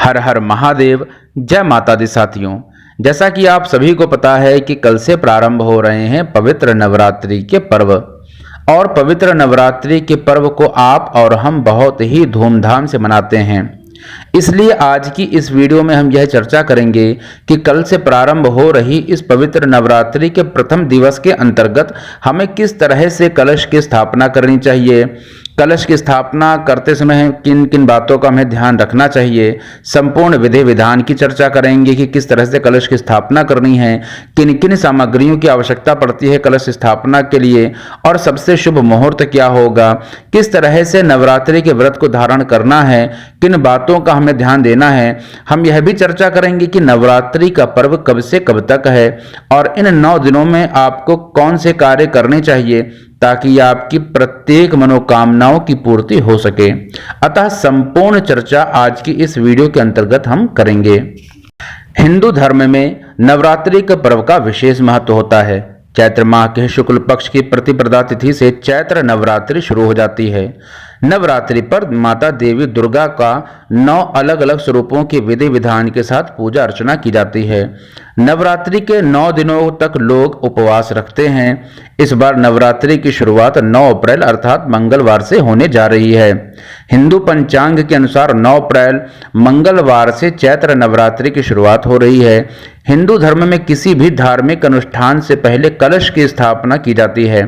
हर हर महादेव। जय माता दी साथियों, जैसा कि आप सभी को पता है कि कल से प्रारंभ हो रहे हैं पवित्र नवरात्रि के पर्व। और पवित्र नवरात्रि के पर्व को आप और हम बहुत ही धूमधाम से मनाते हैं। इसलिए आज की इस वीडियो में हम यह चर्चा करेंगे कि कल से प्रारंभ हो रही इस पवित्र नवरात्रि के प्रथम दिवस के अंतर्गत हमें किस तरह से कलश की स्थापना करनी चाहिए, कलश की स्थापना करते समय किन किन बातों का हमें ध्यान रखना चाहिए, संपूर्ण विधि विधान की चर्चा करेंगे कि किस तरह से कलश की स्थापना करनी है, किन किन सामग्रियों की आवश्यकता पड़ती है कलश स्थापना के लिए, और सबसे शुभ मुहूर्त क्या होगा, किस तरह से नवरात्रि के व्रत को धारण करना है, किन बातों का हमें ध्यान देना है। हम यह भी चर्चा करेंगे कि नवरात्रि का पर्व कब से कब तक है और इन 9 दिनों में आपको कौन से कार्य करने चाहिए ताकि आपकी प्रत्येक मनोकामनाओं की पूर्ति हो सके। अतः संपूर्ण चर्चा आज की इस वीडियो के अंतर्गत हम करेंगे। हिंदू धर्म में नवरात्रि के पर्व का विशेष महत्व होता है। चैत्र माह के शुक्ल पक्ष की प्रतिपदा तिथि से चैत्र नवरात्रि शुरू हो जाती है। नवरात्रि पर माता देवी दुर्गा का 9 अलग अलग स्वरूपों के विधि विधान के साथ पूजा अर्चना की जाती है। नवरात्रि के 9 दिनों तक लोग उपवास रखते हैं। इस बार नवरात्रि की शुरुआत 9 अप्रैल अर्थात मंगलवार से होने जा रही है। हिंदू पंचांग के अनुसार 9 अप्रैल मंगलवार से चैत्र नवरात्रि की शुरुआत हो रही है। हिंदू धर्म में किसी भी धार्मिक अनुष्ठान से पहले कलश की स्थापना की जाती है।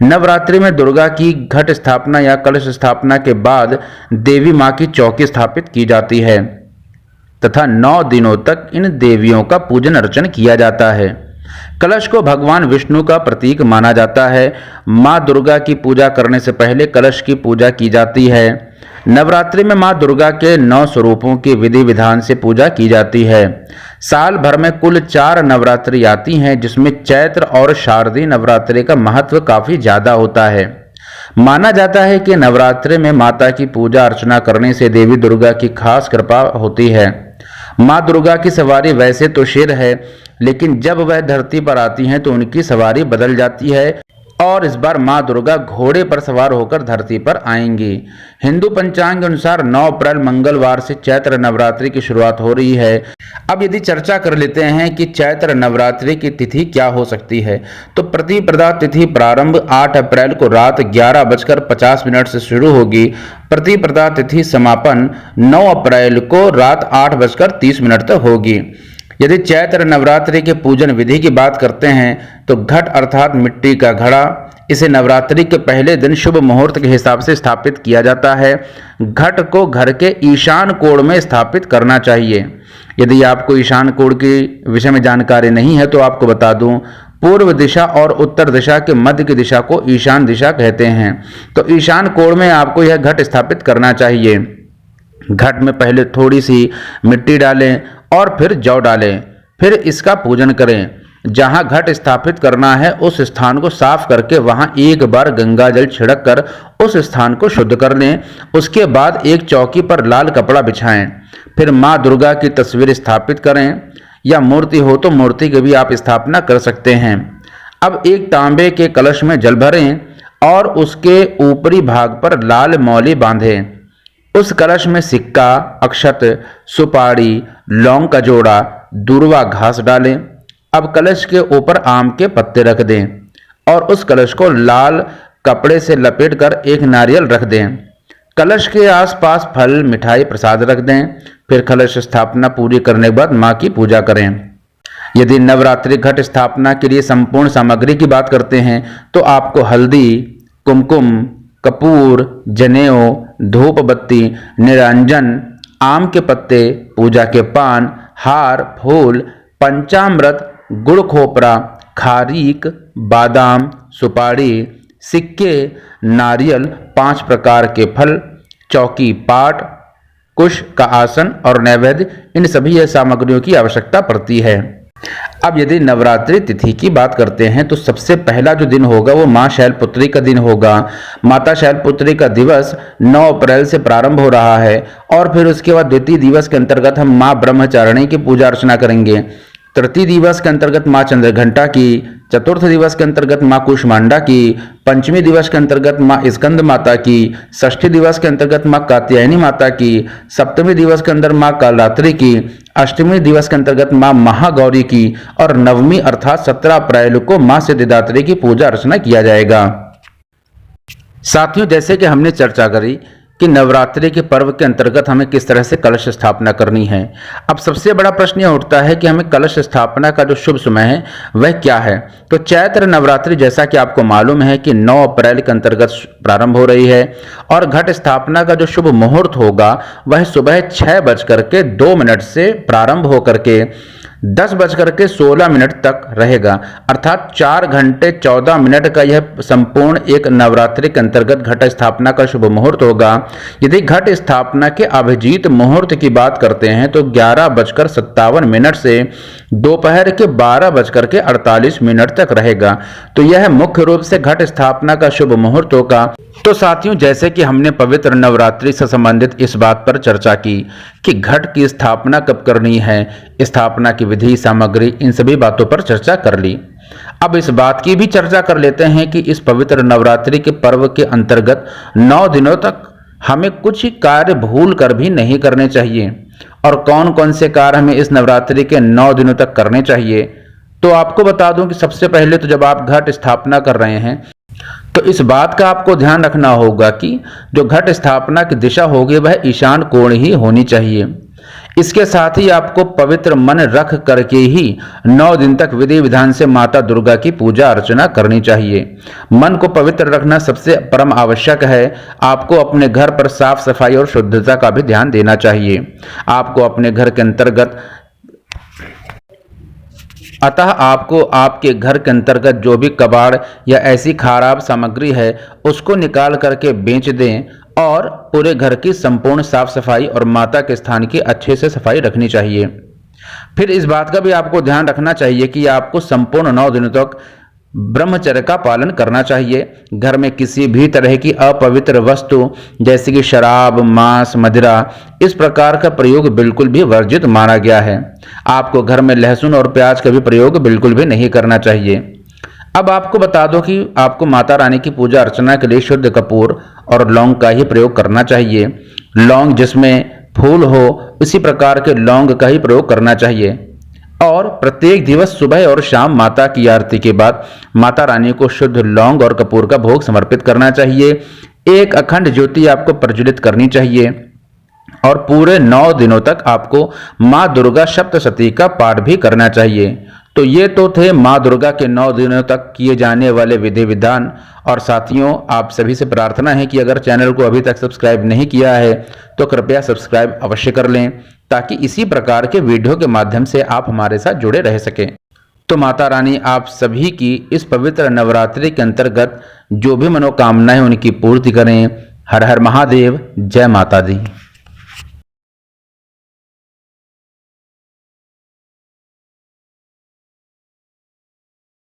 नवरात्रि में दुर्गा की घट स्थापना या कलश स्थापना के बाद देवी मां की चौकी स्थापित की जाती है तथा 9 दिनों तक इन देवियों का पूजन अर्चन किया जाता है। कलश को भगवान विष्णु का प्रतीक माना जाता है। मां दुर्गा की पूजा करने से पहले कलश की पूजा की जाती है। नवरात्रि में मां दुर्गा के 9 स्वरूपों की विधि विधान से पूजा की जाती है। साल भर में कुल 4 नवरात्रि आती हैं, जिसमें चैत्र और शारदीय नवरात्रि का महत्व काफी ज्यादा होता है। माना जाता है कि नवरात्रि में माता की पूजा अर्चना करने से देवी दुर्गा की खास कृपा होती है। मां दुर्गा की सवारी वैसे तो शेर है, लेकिन जब वह धरती पर आती हैं तो उनकी सवारी बदल जाती है और इस बार मां दुर्गा घोड़े पर सवार होकर धरती पर आएंगी। हिंदू पंचांग के अनुसार 9 अप्रैल मंगलवार से चैत्र नवरात्रि की शुरुआत हो रही है। अब यदि चर्चा कर लेते हैं कि चैत्र नवरात्रि की तिथि क्या हो सकती है, तो प्रतिपदा तिथि प्रारंभ 8 अप्रैल को रात 11:50 से शुरू होगी। प्रतिपदा तिथि समापन 9 अप्रैल को रात 8:30 तक होगी। यदि चैत्र नवरात्रि के पूजन विधि की बात करते हैं तो घट अर्थात मिट्टी का घड़ा, इसे नवरात्रि के पहले दिन शुभ मुहूर्त के हिसाब से स्थापित किया जाता है। घट को घर के ईशान कोण में स्थापित करना चाहिए। यदि आपको ईशान कोण के विषय में जानकारी नहीं है तो आपको बता दूं, पूर्व दिशा और उत्तर दिशा के मध्य की दिशा को ईशान दिशा कहते हैं। तो ईशान कोण में आपको यह घट स्थापित करना चाहिए। घट में पहले थोड़ी सी मिट्टी डालें और फिर जौ डालें, फिर इसका पूजन करें। जहां घट स्थापित करना है उस स्थान को साफ करके वहां एक बार गंगा जल छिड़क कर उस स्थान को शुद्ध कर लें। उसके बाद एक चौकी पर लाल कपड़ा बिछाएं। फिर मां दुर्गा की तस्वीर स्थापित करें, या मूर्ति हो तो मूर्ति की भी आप स्थापना कर सकते हैं। अब एक तांबे के कलश में जल भरें और उसके ऊपरी भाग पर लाल मौली बांधें। उस कलश में सिक्का, अक्षत, सुपारी, लौंग का जोड़ा, दूर्वा घास डालें। अब कलश के ऊपर आम के पत्ते रख दें और उस कलश को लाल कपड़े से लपेटकर एक नारियल रख दें। कलश के आसपास फल, मिठाई, प्रसाद रख दें। फिर कलश स्थापना पूरी करने के बाद मां की पूजा करें। यदि नवरात्रि घट स्थापना के लिए संपूर्ण सामग्री की बात करते हैं तो आपको हल्दी, कुमकुम, कपूर, जनेऊ, धूप बत्ती, निरंजन, आम के पत्ते, पूजा के पान, हार, फूल, पंचामृत, गुड़ खोपरा, खारीक, बादाम, सुपारी, सिक्के, नारियल, 5 प्रकार के फल, चौकी, पाट, कुश का आसन और नैवेद्य, इन सभी सामग्रियों की आवश्यकता पड़ती है। अब यदि नवरात्रि तिथि की बात करते हैं तो सबसे पहला जो दिन होगा वो मां शैलपुत्री का दिन होगा। माता शैलपुत्री का दिवस 9 अप्रैल से प्रारंभ हो रहा है और फिर उसके बाद द्वितीय दिवस के अंतर्गत हम मां ब्रह्मचारिणी की पूजा अर्चना करेंगे। तृतीय दिवस के अंतर्गत मां चंद्रघंटा की, चतुर्थ दिवस के अंतर्गत माँ कूष्मांडा की, पंचमी दिवस के अंतर्गत माँ स्कंद माता की, षष्ठी दिवस के अंतर्गत माँ कात्यायनी माता की, सप्तमी दिवस के अंदर माँ कालरात्रि की, अष्टमी दिवस के अंतर्गत माँ महागौरी की और नवमी अर्थात 17 अप्रैल को माँ सिद्धिदात्री की पूजा अर्चना किया जाएगा। साथियों, जैसे कि हमने चर्चा करी कि नवरात्रि के पर्व के अंतर्गत हमें किस तरह से कलश स्थापना करनी है। अब सबसे बड़ा प्रश्न यह उठता है कि हमें कलश स्थापना का जो शुभ समय है वह क्या है। तो चैत्र नवरात्रि जैसा कि आपको मालूम है कि 9 अप्रैल के अंतर्गत प्रारंभ हो रही है और घट स्थापना का जो शुभ मुहूर्त होगा वह सुबह 6:02 से प्रारंभ होकर के 10:16 तक रहेगा, अर्थात 4 घंटे 14 मिनट का यह संपूर्ण एक नवरात्रि के अंतर्गत घट स्थापना का शुभ मुहूर्त होगा। यदि घट स्थापना के अभिजीत मुहूर्त की बात करते हैं तो 11:57 से दोपहर के 12:48 तक रहेगा। तो यह मुख्य रूप से घट स्थापना का शुभ मुहूर्त होगा। तो साथियों, जैसे कि हमने पवित्र नवरात्रि से संबंधित इस बात पर चर्चा की कि घट की स्थापना कब करनी है, स्थापना की विधि, सामग्री, इन सभी बातों पर चर्चा कर ली। अब इस बात की भी चर्चा कर लेते हैं कि इस पवित्र नवरात्रि के पर्व के अंतर्गत 9 दिनों तक हमें कुछ कार्य भूल कर भी नहीं करने चाहिए। और कौन कौन से कार्य हमें इस नवरात्रि के 9 दिनों तक करने चाहिए, तो आपको बता दूं कि सबसे पहले तो जब आप घट स्थापना कर रहे हैं तो इस बात का आपको ध्यान रखना होगा कि जो घट स्थापना की दिशा होगी वह ईशान कोण ही होनी चाहिए। इसके साथ ही आपको पवित्र मन रख करके ही 9 दिन तक विधि विधान से माता दुर्गा की पूजा अर्चना करनी चाहिए। मन को पवित्र रखना सबसे परम आवश्यक है। आपको अपने घर पर साफ सफाई और शुद्धता का भी ध्यान देना चाहिए। आपको अपने घर के अंतर्गत आपको आपके घर के अंतर्गत जो भी कबाड़ या ऐसी खराब सामग्री है उसको निकाल करके बेच दें और पूरे घर की संपूर्ण साफ सफाई और माता के स्थान की अच्छे से सफाई रखनी चाहिए। फिर इस बात का भी आपको ध्यान रखना चाहिए कि आपको संपूर्ण 9 दिनों तक ब्रह्मचर्य का पालन करना चाहिए। घर में किसी भी तरह की अपवित्र वस्तु जैसे कि शराब, मांस, मदिरा, इस प्रकार का प्रयोग बिल्कुल भी वर्जित माना गया है। आपको घर में लहसुन और प्याज का भी प्रयोग बिल्कुल भी नहीं करना चाहिए। अब आपको बता दो कि आपको माता रानी की पूजा अर्चना के लिए शुद्ध कपूर और लौंग का ही प्रयोग करना चाहिए। लौंग जिसमें फूल हो इसी प्रकार के लौंग का ही प्रयोग करना चाहिए। और प्रत्येक दिवस सुबह और शाम माता की आरती के बाद माता रानी को शुद्ध लौंग और कपूर का भोग समर्पित करना चाहिए। एक अखंड ज्योति आपको प्रज्वलित करनी चाहिए और पूरे 9 दिनों तक आपको माँ दुर्गा सप्तशती का पाठ भी करना चाहिए। तो ये तो थे माँ दुर्गा के 9 दिनों तक किए जाने वाले विधि विधान। और साथियों, आप सभी से प्रार्थना है कि अगर चैनल को अभी तक सब्सक्राइब नहीं किया है तो कृपया सब्सक्राइब अवश्य कर लें ताकि इसी प्रकार के वीडियो के माध्यम से आप हमारे साथ जुड़े रह सकें। तो माता रानी आप सभी की इस पवित्र नवरात्रि के अंतर्गत जो भी मनोकामनाएं उनकी पूर्ति करें। हर हर महादेव। जय माता दी।